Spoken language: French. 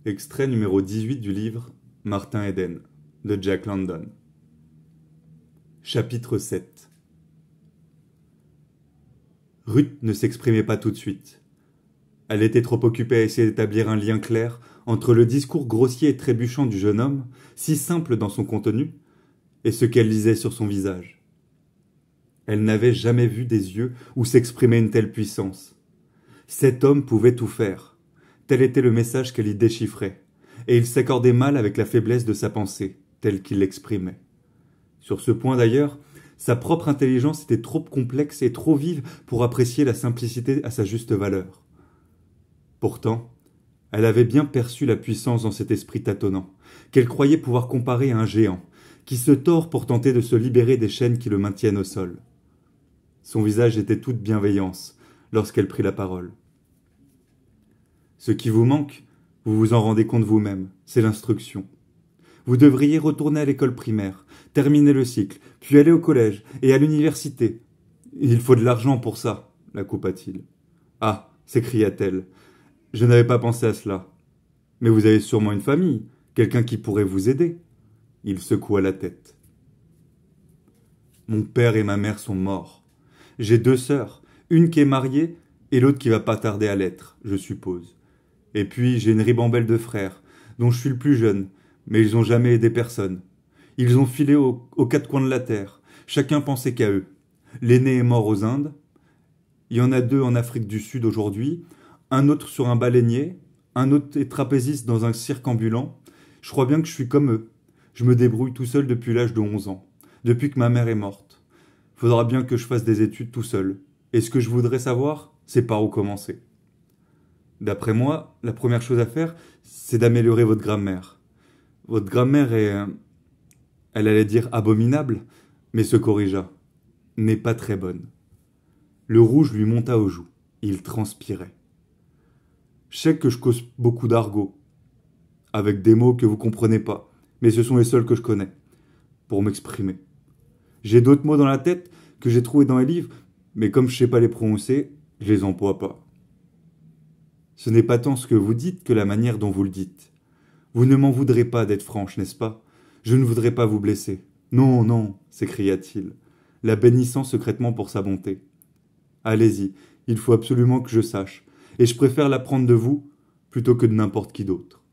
Extrait numéro 18 du livre Martin Eden de Jack London. Chapitre 7. Ruth ne s'exprimait pas tout de suite. Elle était trop occupée à essayer d'établir un lien clair entre le discours grossier et trébuchant du jeune homme, si simple dans son contenu, et ce qu'elle lisait sur son visage. Elle n'avait jamais vu des yeux où s'exprimait une telle puissance. Cet homme pouvait tout faire. Tel était le message qu'elle y déchiffrait, et il s'accordait mal avec la faiblesse de sa pensée, telle qu'il l'exprimait. Sur ce point d'ailleurs, sa propre intelligence était trop complexe et trop vive pour apprécier la simplicité à sa juste valeur. Pourtant, elle avait bien perçu la puissance dans cet esprit tâtonnant, qu'elle croyait pouvoir comparer à un géant, qui se tord pour tenter de se libérer des chaînes qui le maintiennent au sol. Son visage était toute bienveillance lorsqu'elle prit la parole. Ce qui vous manque, vous vous en rendez compte vous-même, c'est l'instruction. Vous devriez retourner à l'école primaire, terminer le cycle, puis aller au collège et à l'université. Il faut de l'argent pour ça, la coupa-t-il. Ah, s'écria-t-elle, je n'avais pas pensé à cela. Mais vous avez sûrement une famille, quelqu'un qui pourrait vous aider. Il secoua la tête. Mon père et ma mère sont morts. J'ai 2 sœurs, une qui est mariée et l'autre qui va pas tarder à l'être, je suppose. Et puis j'ai une ribambelle de frères, dont je suis le plus jeune, mais ils n'ont jamais aidé personne. Ils ont filé aux 4 coins de la terre, chacun pensait qu'à eux. L'aîné est mort aux Indes, il y en a 2 en Afrique du Sud aujourd'hui, un autre sur un baleinier, un autre est trapéziste dans un cirque ambulant. Je crois bien que je suis comme eux. Je me débrouille tout seul depuis l'âge de 11 ans, depuis que ma mère est morte. Faudra bien que je fasse des études tout seul. Et ce que je voudrais savoir, c'est par où commencer. D'après moi, la première chose à faire, c'est d'améliorer votre grammaire. Votre grammaire est, elle allait dire abominable, mais se corrigea, n'est pas très bonne. Le rouge lui monta aux joues. Il transpirait. Je sais que je cause beaucoup d'argot, avec des mots que vous comprenez pas, mais ce sont les seuls que je connais, pour m'exprimer. J'ai d'autres mots dans la tête que j'ai trouvés dans les livres, mais comme je sais pas les prononcer, je les emploie pas. Ce n'est pas tant ce que vous dites que la manière dont vous le dites. Vous ne m'en voudrez pas d'être franche, n'est-ce pas? Je ne voudrais pas vous blesser. Non, non, s'écria-t-il, la bénissant secrètement pour sa bonté. Allez-y, il faut absolument que je sache, et je préfère l'apprendre de vous plutôt que de n'importe qui d'autre.